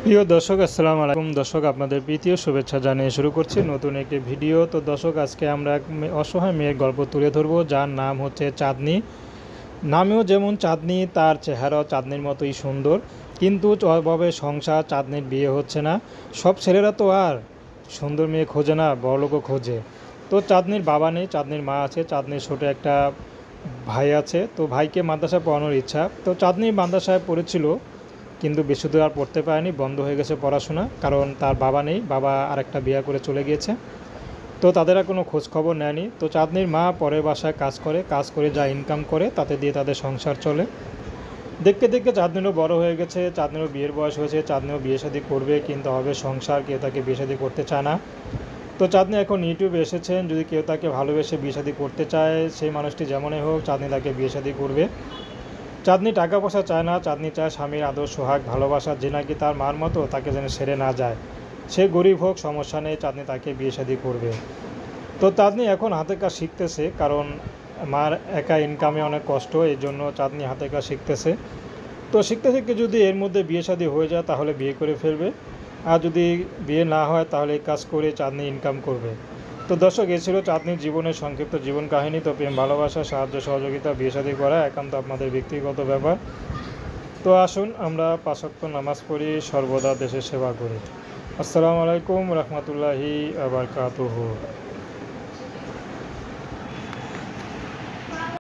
প্রিয় দর্শক, আসসালামু আলাইকুম। দর্শক, আপনাদের প্রীতীয় শুভেচ্ছা জানিয়ে শুরু করছি নতুন একটি ভিডিও। তো দর্শক, আজকে আমরা এক অসহায় মেয়ের গল্প তুলে ধরবো, যার নাম হচ্ছে চাঁদনি। নামেও যেমন চাঁদনি, তার চেহারাও চাঁদনির মতোই সুন্দর, কিন্তু অভাবে সংসার, চাঁদনির বিয়ে হচ্ছে না। সব ছেলেরা তো আর সুন্দর মেয়ে খোঁজে না, বড়লোকও খোঁজে। তো চাঁদনির বাবা নেই, চাঁদনির মা আছে, চাঁদনির ছোটো একটা ভাই আছে। তো ভাইকে মাদ্রাসায় পড়ানোর ইচ্ছা, তো চাঁদনি মাদ্রাসায় পড়েছিল, কিন্তু বেশি দূর আর পড়তে পারেনি, বন্ধ হয়ে গেছে পড়াশোনা, কারণ তার বাবা নেই, বাবা আরেকটা বিয়ে করে চলে গিয়েছে। তো তাদের আর কোনো খোঁজ খবর নেয়নি। তো চাঁদনির মা পরের বাসায় কাজ করে যা ইনকাম করে তাতে দিয়ে তাদের সংসার চলে। দেখতে দেখতে চাঁদনিরও বড় হয়ে গেছে, চাঁদনিরও বিয়ের বয়স হয়েছে, চাঁদনিও বিয়ে শাদী করবে, কিন্তু হবে সংসার, কেউ তাকে বিয়ে শাদী করতে চায় না। তো চাঁদনি এখন ইউটিউবে এসেছেন, যদি কেউ তাকে ভালোবেসে বিয়ে শাদী করতে চায়, সেই মানুষটি যেমনই হোক, চাঁদনি তাকে বিয়ে শাদী করবে। চাঁদনি টাকা পয়সা চায় না, চাঁদনি চায় স্বামীর আদর সোহাগ ভালোবাসা, যে নাকি তার মার মতো তাকে যেন সেরে না যায়। সে গরিব হোক, সমস্যা নেই, চাঁদনি তাকে বিয়ে শাদী করবে। তো চাঁদনি এখন হাতের কাজ শিখতেছে, কারণ মার একা ইনকামে অনেক কষ্ট, এই জন্য চাঁদনি হাতের কাজ শিখতেছে। তো শিখতে শিখতে যদি এর মধ্যে বিয়ে শাদী হয়ে যায় তাহলে বিয়ে করে ফেলবে, আর যদি বিয়ে না হয় তাহলে এই কাজ করে চাঁদনি ইনকাম করবে। তো দর্শক, এ ছিল চাঁদনির জীবনের সংক্ষিপ্ত জীবন কাহিনী। তো প্রেম, ভালোবাসা, সাহায্য সহযোগিতা, বিয়ে শাদী করা একান্ত আপনাদের ব্যক্তিগত ব্যাপার। তো আসুন আমরা ৫ ওয়াক্ত নামাজ পড়ি, সর্বদা দেশের সেবা করি। আসসালামু আলাইকুম রহমতুল্লাহি আ বারাকাতুহু।